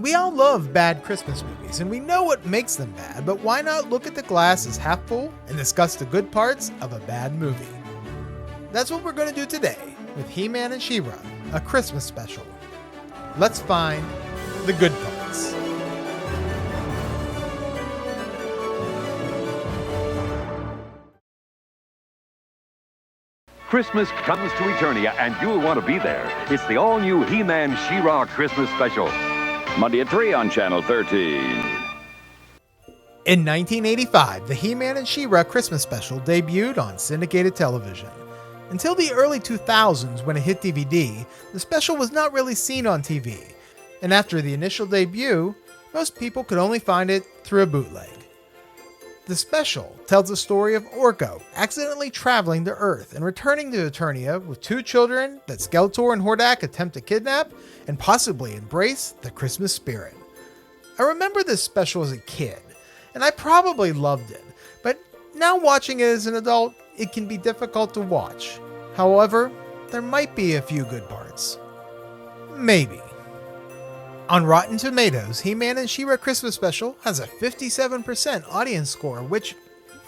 We all love bad Christmas movies, and we know what makes them bad, but why not look at the glass as half full and discuss the good parts of a bad movie? That's what we're going to do today with He-Man and She-Ra, a Christmas special. Let's find the good parts. Christmas comes to Eternia, and you'll want to be there. It's the all-new He-Man She-Ra Christmas special. Monday at 3 on Channel 13. In 1985, the He-Man and She-Ra Christmas special debuted on syndicated television. Until the early 2000s, when it hit DVD, the special was not really seen on TV. And after the initial debut, most people could only find it through a bootleg. The special tells the story of Orco accidentally traveling to Earth and returning to Eternia with two children that Skeletor and Hordak attempt to kidnap and possibly embrace the Christmas spirit. I remember this special as a kid, and I probably loved it, but now watching it as an adult, it can be difficult to watch. However, there might be a few good parts. Maybe. On Rotten Tomatoes, He-Man and She-Ra Christmas Special has a 57% audience score, which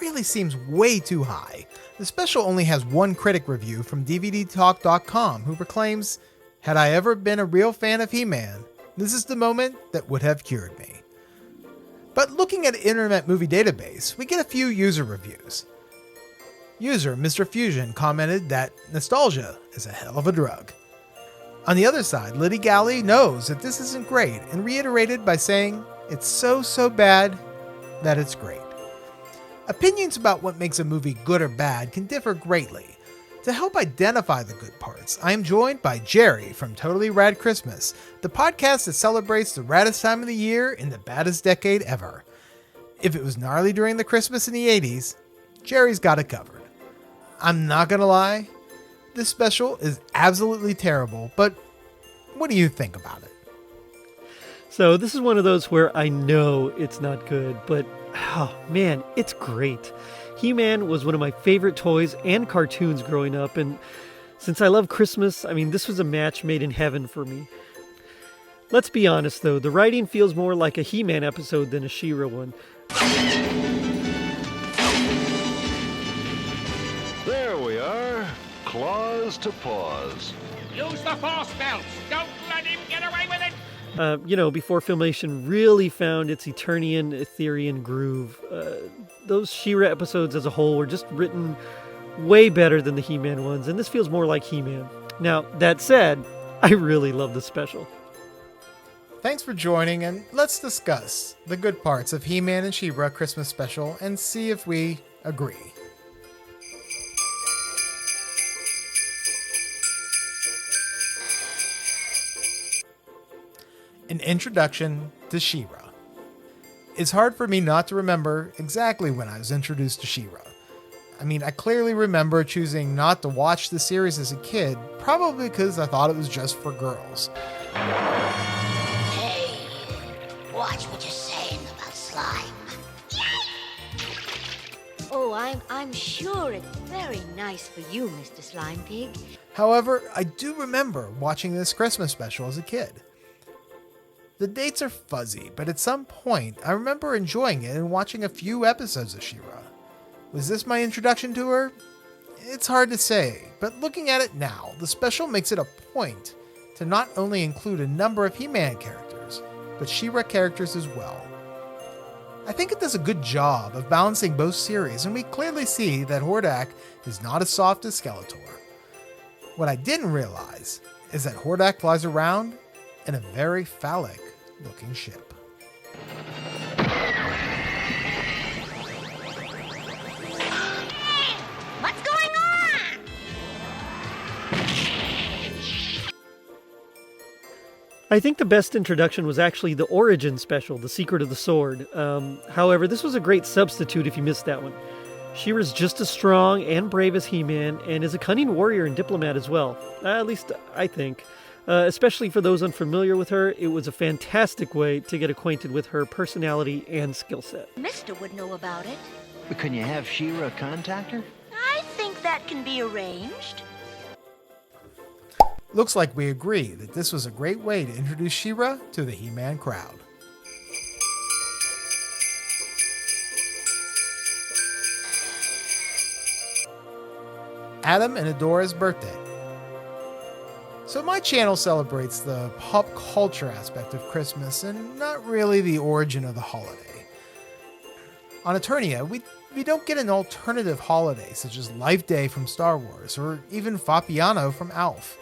really seems way too high. The special only has one critic review from DVDtalk.com who proclaims, "Had I ever been a real fan of He-Man, this is the moment that would have cured me." But looking at Internet Movie Database, we get a few user reviews. User Mr. Fusion commented that nostalgia is a hell of a drug. On the other side, Liddy Galley knows that this isn't great and reiterated by saying, "It's so bad that it's great." Opinions about what makes a movie good or bad can differ greatly. To help identify the good parts, I am joined by Gerry from Totally Rad Christmas, the podcast that celebrates the raddest time of the year in the baddest decade ever. If it was gnarly during the Christmas in the 80s, Gerry's got it covered. I'm not gonna lie, this special is absolutely terrible, but what do you think about it? So this is one of those where I know it's not good, but oh man, it's great. He-Man was one of my favorite toys and cartoons growing up, and since I love Christmas, I mean, this was a match made in heaven for me. Let's be honest though, the writing feels more like a He-Man episode than a She-Ra one. There we are. Claws to paws. Use the force belts. Don't let him get away with it. Before Filmation really found its Eternian, Etherian groove, those She-Ra episodes as a whole were just written way better than the He-Man ones, and this feels more like He-Man. Now, that said, I really love the special. Thanks for joining, and let's discuss the good parts of He-Man and She-Ra Christmas Special and see if we agree. An introduction to She-Ra. It's hard for me not to remember exactly when I was introduced to She-Ra. I mean, I clearly remember choosing not to watch the series as a kid, probably because I thought it was just for girls. Hey, watch what you're saying about slime. Oh, I'm sure it's very nice for you, Mr. Slime Pig. However, I do remember watching this Christmas special as a kid. The dates are fuzzy, but at some point, I remember enjoying it and watching a few episodes of She-Ra. Was this my introduction to her? It's hard to say, but looking at it now, the special makes it a point to not only include a number of He-Man characters, but She-Ra characters as well. I think it does a good job of balancing both series, and we clearly see that Hordak is not as soft as Skeletor. What I didn't realize is that Hordak flies around in a very phallic-looking ship. What's going on? I think the best introduction was actually the Origin special, The Secret of the Sword. However, this was a great substitute if you missed that one. She-Ra's just as strong and brave as He-Man, and is a cunning warrior and diplomat as well. At least, I think. Especially for those unfamiliar with her, it was a fantastic way to get acquainted with her personality and skill set. Mister would know about it. But can you have She-Ra contact her? I think that can be arranged. Looks like we agree that this was a great way to introduce She-Ra to the He-Man crowd. Adam and Adora's birthday. So my channel celebrates the pop culture aspect of Christmas and not really the origin of the holiday. On Eternia, we don't get an alternative holiday such as Life Day from Star Wars or even Fapiano from Alf.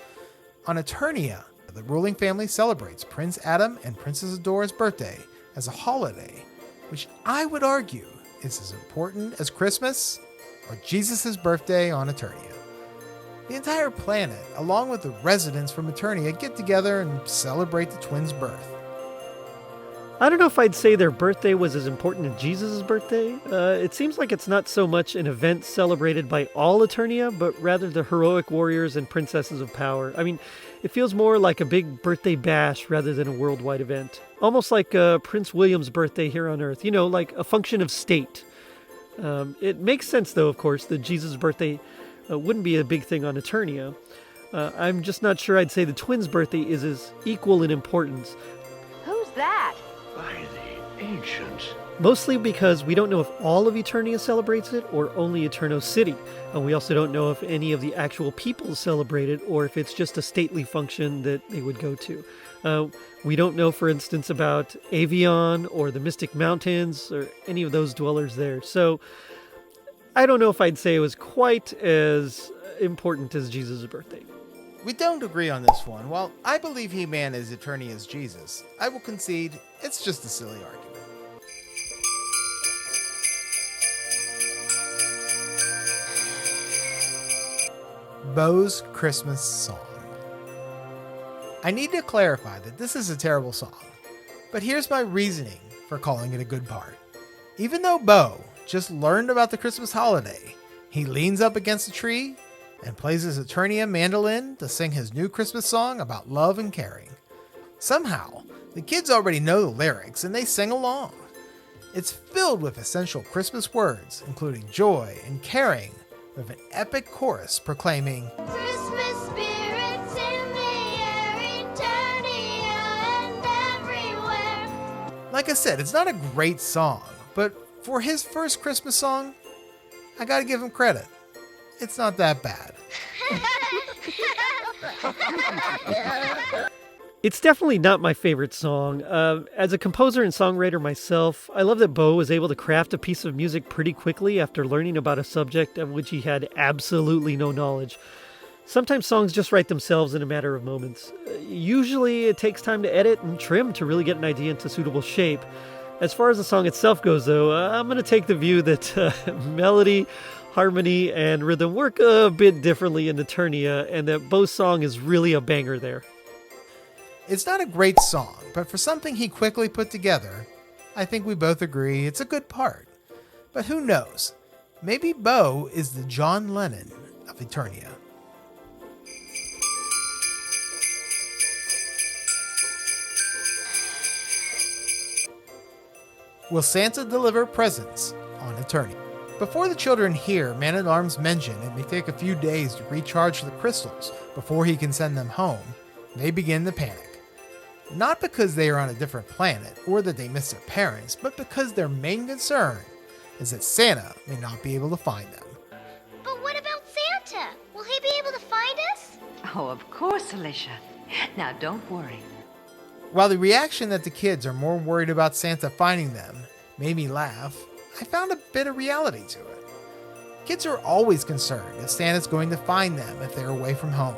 On Eternia, the ruling family celebrates Prince Adam and Princess Adora's birthday as a holiday, which I would argue is as important as Christmas or Jesus' birthday on Eternia. The entire planet, along with the residents from Eternia, get together and celebrate the twins' birth. I don't know if I'd say their birthday was as important as Jesus' birthday. It seems like it's not so much an event celebrated by all Eternia, but rather the heroic warriors and princesses of power. I mean, it feels more like a big birthday bash rather than a worldwide event. Almost like Prince William's birthday here on Earth, like a function of state. It makes sense, though, of course, that Jesus' birthday wouldn't be a big thing on Eternia. I'm just not sure I'd say the twins' birthday is as equal in importance. Who's that? By the ancients. Mostly because we don't know if all of Eternia celebrates it or only Eterno City. And we also don't know if any of the actual people celebrate it or if it's just a stately function that they would go to. We don't know, for instance, about Avion or the Mystic Mountains or any of those dwellers there. So I don't know if I'd say it was quite as important as Jesus' birthday. We don't agree on this one. While I believe He-Man is Eternia's Jesus, I will concede it's just a silly argument. Bo's Christmas Song. I need to clarify that this is a terrible song, but here's my reasoning for calling it a good part. Even though Bo just learned about the Christmas holiday, he leans up against a tree and plays his Eternia mandolin to sing his new Christmas song about love and caring. Somehow, the kids already know the lyrics and they sing along. It's filled with essential Christmas words, including joy and caring, with an epic chorus proclaiming, Christmas spirits in the air, Eternia and everywhere. Like I said, it's not a great song, but for his first Christmas song, I gotta give him credit. It's not that bad. It's definitely not my favorite song. As a composer and songwriter myself, I love that Bo was able to craft a piece of music pretty quickly after learning about a subject of which he had absolutely no knowledge. Sometimes songs just write themselves in a matter of moments. Usually it takes time to edit and trim to really get an idea into suitable shape. As far as the song itself goes, though, I'm going to take the view that melody, harmony, and rhythm work a bit differently in Eternia, and that Bo's song is really a banger there. It's not a great song, but for something he quickly put together, I think we both agree it's a good part. But who knows? Maybe Bo is the John Lennon of Eternia. Will Santa deliver presents on Eternia? Before the children hear Man-at-Arms mention it may take a few days to recharge the crystals before he can send them home, they begin to panic. Not because they are on a different planet or that they miss their parents, but because their main concern is that Santa may not be able to find them. But what about Santa? Will he be able to find us? Oh, of course, Alicia. Now, don't worry. While the reaction that the kids are more worried about Santa finding them made me laugh, I found a bit of reality to it. Kids are always concerned if Santa's going to find them if they're away from home.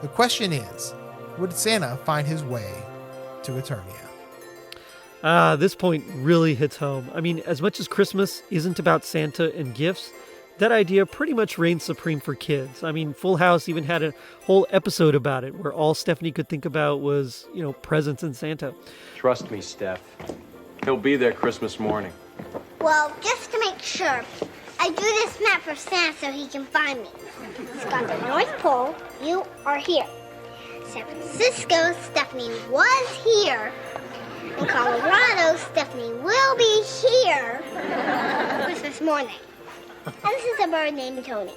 The question is, would Santa find his way to Eternia? This point really hits home. I mean, as much as Christmas isn't about Santa and gifts, that idea pretty much reigns supreme for kids. I mean, Full House even had a whole episode about it where all Stephanie could think about was, presents and Santa. Trust me, Steph. He'll be there Christmas morning. Well, just to make sure, I drew this map for Santa so he can find me. It's got the North Pole. You are here. San Francisco, Stephanie was here. In Colorado, Stephanie will be here Christmas morning. And this is a bird named Tony.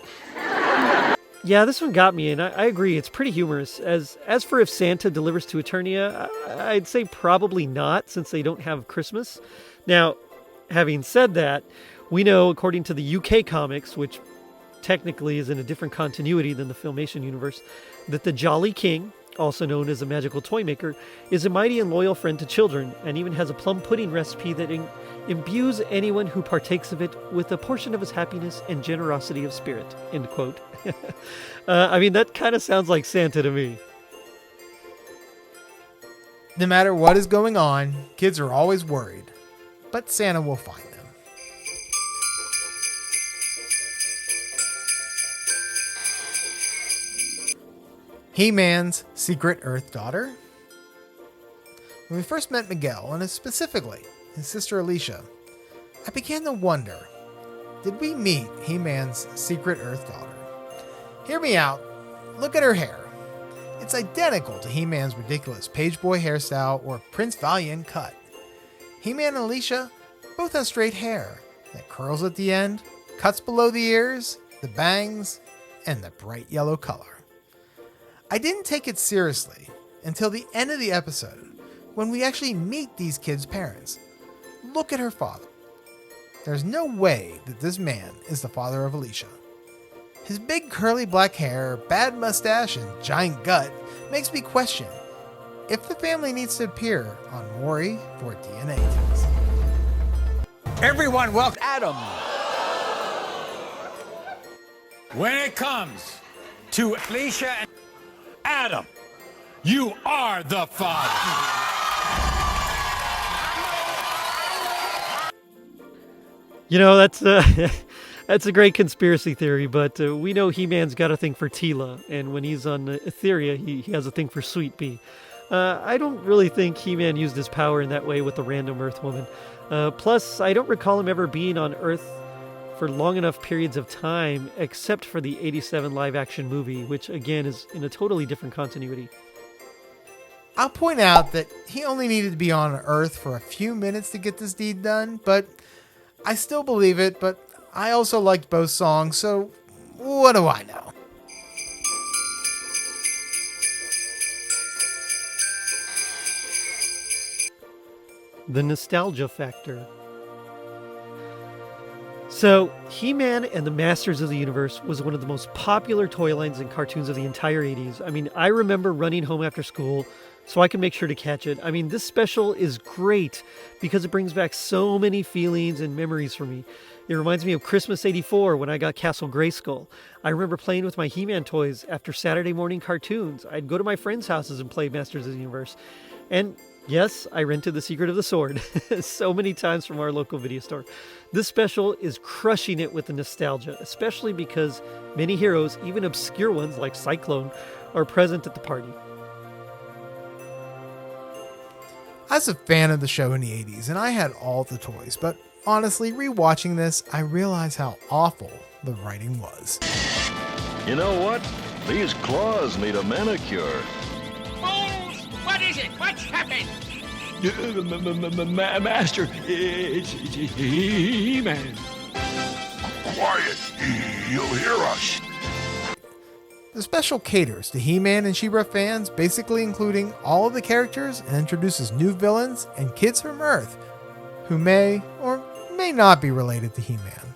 Yeah, this one got me, and I agree. It's pretty humorous. As for if Santa delivers to Eternia, I'd say probably not, since they don't have Christmas. Now, having said that, we know, according to the UK comics, which technically is in a different continuity than the Filmation universe, that the Jolly King, also known as a magical toy maker, is a mighty and loyal friend to children, and even has a plum pudding recipe that imbues anyone who partakes of it with a portion of his happiness and generosity of spirit, end quote. I mean, that kind of sounds like Santa to me. No matter what is going on, kids are always worried, but Santa will find them. He-Man's secret Earth daughter. When we first met Miguel, and specifically his sister Alicia, I began to wonder, did we meet He-Man's secret Earth daughter? Hear me out. Look at her hair. It's identical to He-Man's ridiculous page boy hairstyle or Prince Valiant cut. He-Man and Alicia both have straight hair that curls at the end, cuts below the ears, the bangs, and the bright yellow color. I didn't take it seriously until the end of the episode when we actually meet these kids' parents. Look at her father. There's no way that this man is the father of Alicia. His big curly black hair, bad mustache, and giant gut makes me question if the family needs to appear on Maury for a DNA test. Everyone, welcome Adam. When it comes to Alicia and Adam, you are the father. You know, that's a great conspiracy theory, but we know He-Man's got a thing for Tila, and when he's on Etheria, he has a thing for Sweet Pea. I don't really think He-Man used his power in that way with a random Earth woman. Plus, I don't recall him ever being on Earth for long enough periods of time, except for the 87 live-action movie, which, again, is in a totally different continuity. I'll point out that he only needed to be on Earth for a few minutes to get this deed done, but I still believe it, but I also liked both songs, so what do I know? The nostalgia factor. So, He-Man and the Masters of the Universe was one of the most popular toy lines and cartoons of the entire 80s. I mean, I remember running home after school so I can make sure to catch it. I mean, this special is great because it brings back so many feelings and memories for me. It reminds me of Christmas '84 when I got Castle Grayskull. I remember playing with my He-Man toys after Saturday morning cartoons. I'd go to my friends' houses and play Masters of the Universe. And yes, I rented The Secret of the Sword so many times from our local video store. This special is crushing it with the nostalgia, especially because many heroes, even obscure ones like Cyclone, are present at the party. I was a fan of the show in the 80s, and I had all the toys, but honestly, rewatching this, I realize how awful the writing was. You know what? These claws need a manicure. Fools! What is it? What's happened? Master, it's He-Man. Quiet. He'll hear us. The special caters to He-Man and She-Ra fans, basically including all of the characters, and introduces new villains and kids from Earth who may or may not be related to He-Man.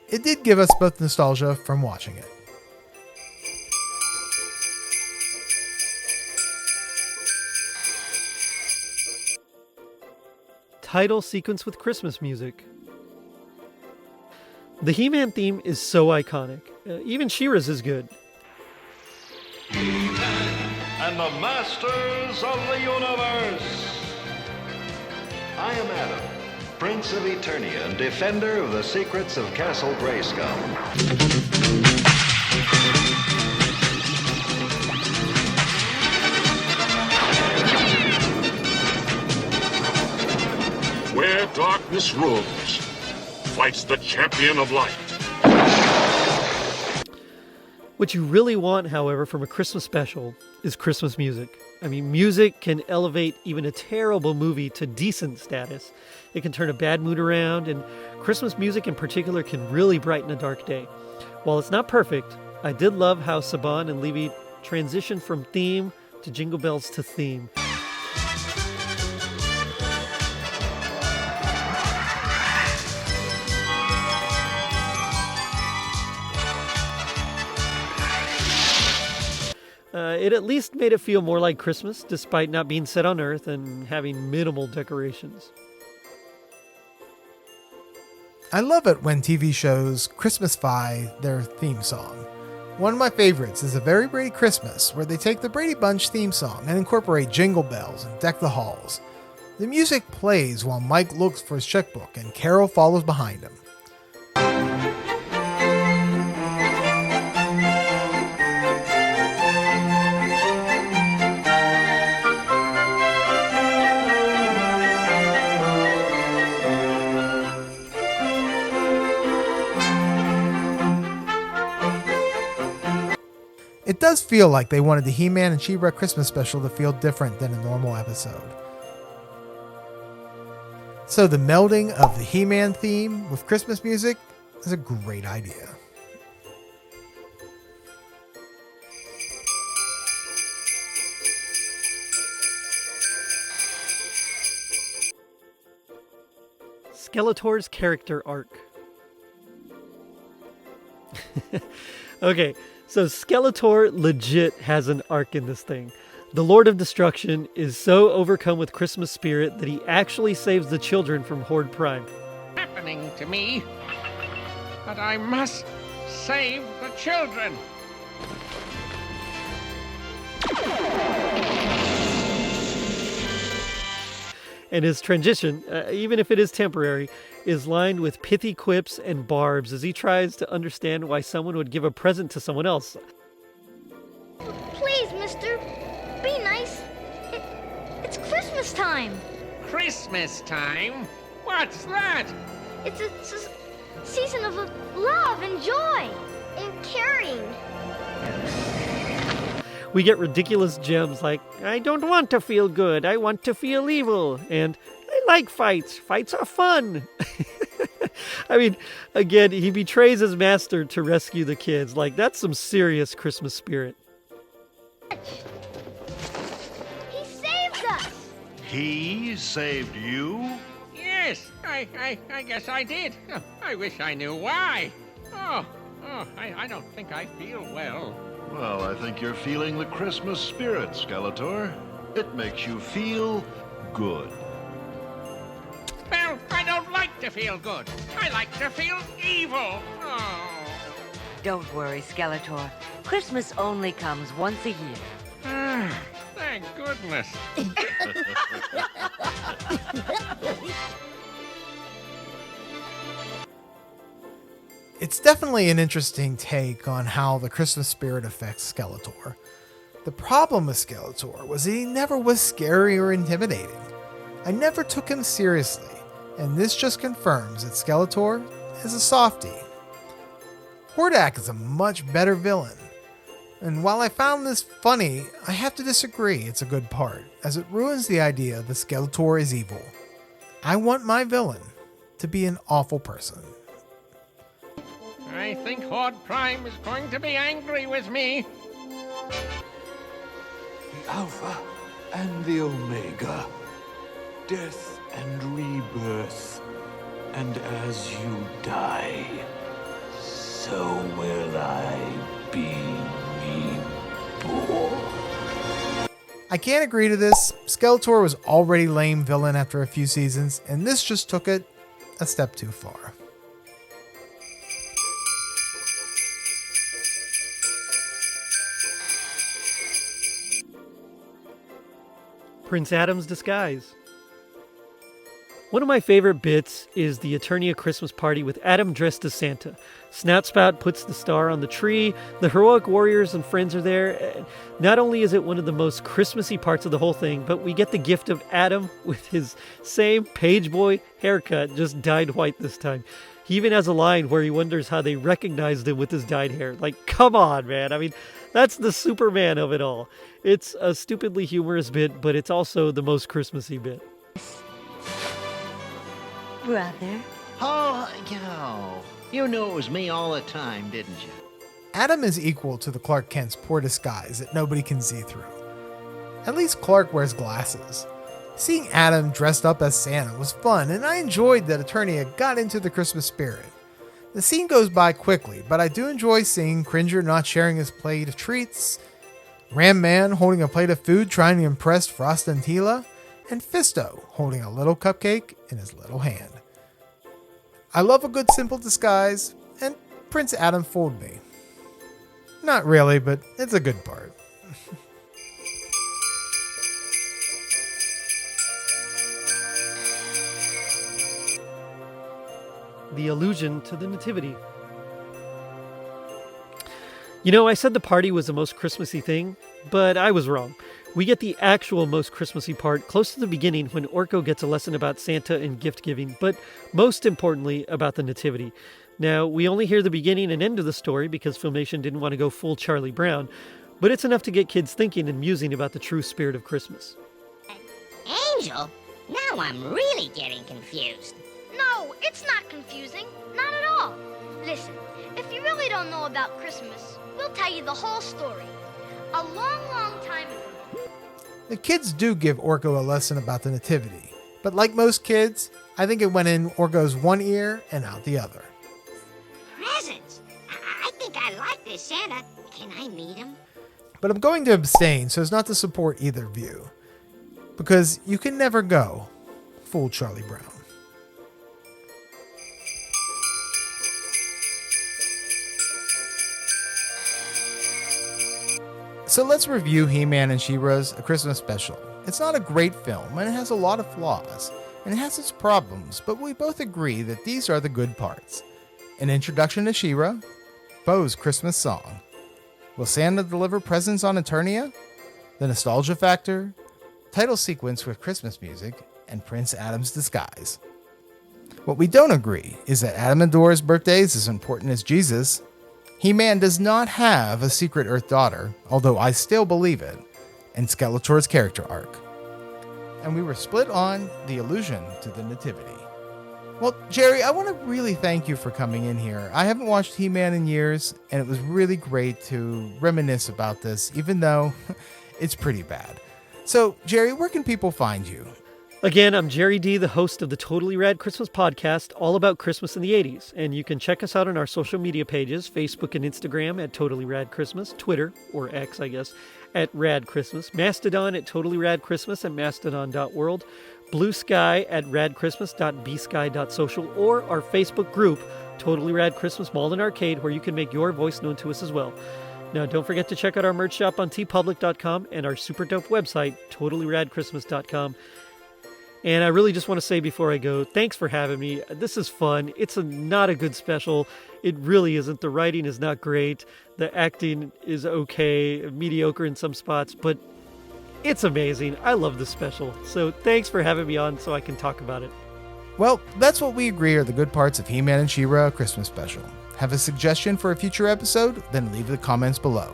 It did give us both nostalgia from watching it. Title sequence with Christmas music. The He-Man theme is so iconic. Even She-Ra's is good. And the Masters of the Universe. I am Adam, Prince of Eternia and defender of the secrets of Castle Grayskull. Where darkness rules, fights the champion of light. What you really want, however, from a Christmas special is Christmas music. I mean, music can elevate even a terrible movie to decent status. It can turn a bad mood around, and Christmas music in particular can really brighten a dark day. While it's not perfect, I did love how Saban and Levy transitioned from theme to Jingle Bells to theme. It at least made it feel more like Christmas, despite not being set on Earth and having minimal decorations. I love it when TV shows Christmasify their theme song. One of my favorites is A Very Brady Christmas, where they take the Brady Bunch theme song and incorporate jingle bells and deck the halls. The music plays while Mike looks for his checkbook and Carol follows behind him. It does feel like they wanted the He-Man and She-Ra Christmas special to feel different than a normal episode. So the melding of the He-Man theme with Christmas music is a great idea. Skeletor's character arc. Okay, so Skeletor legit has an arc in this thing. The Lord of Destruction is so overcome with Christmas spirit that he actually saves the children from Horde Prime. Happening to me, but I must save the children. And his transition, even if it is temporary, is lined with pithy quips and barbs as he tries to understand why someone would give a present to someone else. Please, mister, be nice. It's Christmas time. Christmas time? What's that? It's a season of love and joy and caring. We get ridiculous gems like, I don't want to feel good, I want to feel evil, and I like fights. Fights are fun. I mean, again, he betrays his master to rescue the kids. Like, that's some serious Christmas spirit. He saved us. He saved you? Yes, I guess I did. I wish I knew why. I don't think I feel well. Well, I think you're feeling the Christmas spirit, Skeletor. It makes you feel good. Well, I don't like to feel good. I like to feel evil. Oh. Don't worry, Skeletor. Christmas only comes once a year. Thank goodness. It's definitely an interesting take on how the Christmas spirit affects Skeletor. The problem with Skeletor was that he never was scary or intimidating. I never took him seriously, and this just confirms that Skeletor is a softie. Hordak is a much better villain, and while I found this funny, I have to disagree it's a good part, as it ruins the idea that Skeletor is evil. I want my villain to be an awful person. I think Horde Prime is going to be angry with me. The Alpha and the Omega, death and rebirth, and as you die, so will I be reborn. I can't agree to this. Skeletor was already lame villain after a few seasons, and this just took it a step too far. Prince Adam's disguise. One of my favorite bits is the Eternia Christmas party with Adam dressed as Santa. Snoutspout puts the star on the tree, the heroic warriors and friends are there. Not only is it one of the most Christmassy parts of the whole thing, but we get the gift of Adam with his same page boy haircut, just dyed white this time. He even has a line where he wonders how they recognized him with his dyed hair. Like, come on, man. I mean, that's the Superman of it all. It's a stupidly humorous bit, but it's also the most Christmassy bit. Brother? Oh, you know, You knew it was me all the time, didn't you? Adam is equal to the Clark Kent's poor disguise that nobody can see through. At least Clark wears glasses. Seeing Adam dressed up as Santa was fun, and I enjoyed that Eternia got into the Christmas spirit. The scene goes by quickly, but I do enjoy seeing Cringer not sharing his plate of treats, Ram Man holding a plate of food trying to impress Frost and Tila, and Fisto holding a little cupcake in his little hand. I love a good simple disguise, and Prince Adam fooled me. Not really, but it's a good part. The allusion to the Nativity. You know, I said the party was the most Christmassy thing, but I was wrong. We get the actual most Christmassy part close to the beginning when Orco gets a lesson about Santa and gift giving, but most importantly about the Nativity. Now, we only hear the beginning and end of the story because Filmation didn't want to go full Charlie Brown, but it's enough to get kids thinking and musing about the true spirit of Christmas. Angel? Now I'm really getting confused. No, it's not confusing. Not at all. Listen, if you really don't know about Christmas, we'll tell you the whole story. A long, long time ago. The kids do give Orco a lesson about the Nativity, but like most kids, I think it went in Orco's one ear and out the other. Presents? I think I like this Santa. Can I meet him? But I'm going to abstain so as not to support either view, because you can never go full Charlie Brown. So let's review He-Man and She-Ra's A Christmas Special. It's not a great film, and it has a lot of flaws, and it has its problems, but we both agree that these are the good parts. An introduction to She-Ra, Bo's Christmas song, will Santa deliver presents on Eternia, the nostalgia factor, title sequence with Christmas music, and Prince Adam's disguise. What we don't agree is that Adam and Adora's birthday is as important as Jesus. He-Man does not have a secret Earth daughter, although I still believe it, and Skeletor's character arc. And we were split on the allusion to the Nativity. Well, Gerry, I want to really thank you for coming in here. I haven't watched He-Man in years, and it was really great to reminisce about this, even though it's pretty bad. So, Gerry, where can people find you? Again, I'm Gerry D, the host of the Totally Rad Christmas Podcast, all about Christmas in the 80s. And you can check us out on our social media pages, Facebook and Instagram at Totally Rad Christmas, Twitter, or X, I guess, at Rad Christmas, Mastodon at Totally Rad Christmas at mastodon.world, Blue Sky at radchristmas.bsky.social, or our Facebook group, Totally Rad Christmas Mall and Arcade, where you can make your voice known to us as well. Now, don't forget to check out our merch shop on tpublic.com and our super dope website, totallyradchristmas.com. And I really just want to say before I go, thanks for having me. This is fun. It's not a good special. It really isn't. The writing is not great. The acting is okay, mediocre in some spots, but it's amazing. I love this special. So thanks for having me on so I can talk about it. Well, that's what we agree are the good parts of He-Man and She-Ra A Christmas Special. Have a suggestion for a future episode? Then leave the comments below.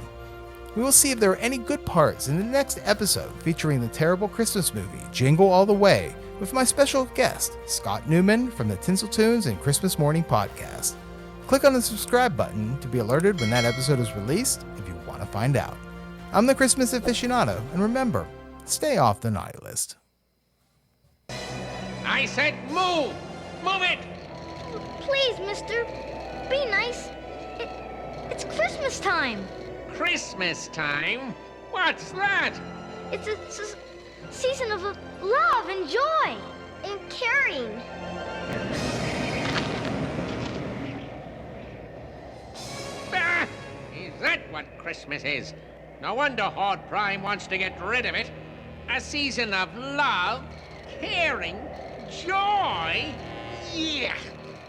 We will see if there are any good parts in the next episode featuring the terrible Christmas movie, Jingle All the Way, with my special guest, Scott Newman from the Tinsel Tunes and Christmas Morning Podcast. Click on the subscribe button to be alerted when that episode is released if you want to find out. I'm the Christmas aficionado, and remember, stay off the naughty list. I said move! Move it! Please, mister, be nice. It's Christmas time. Christmas time? What's that? It's a season of love and joy and caring. Ah, is that what Christmas is? No wonder Horde Prime wants to get rid of it. A season of love, caring, joy? Yeah,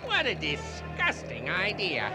what a disgusting idea.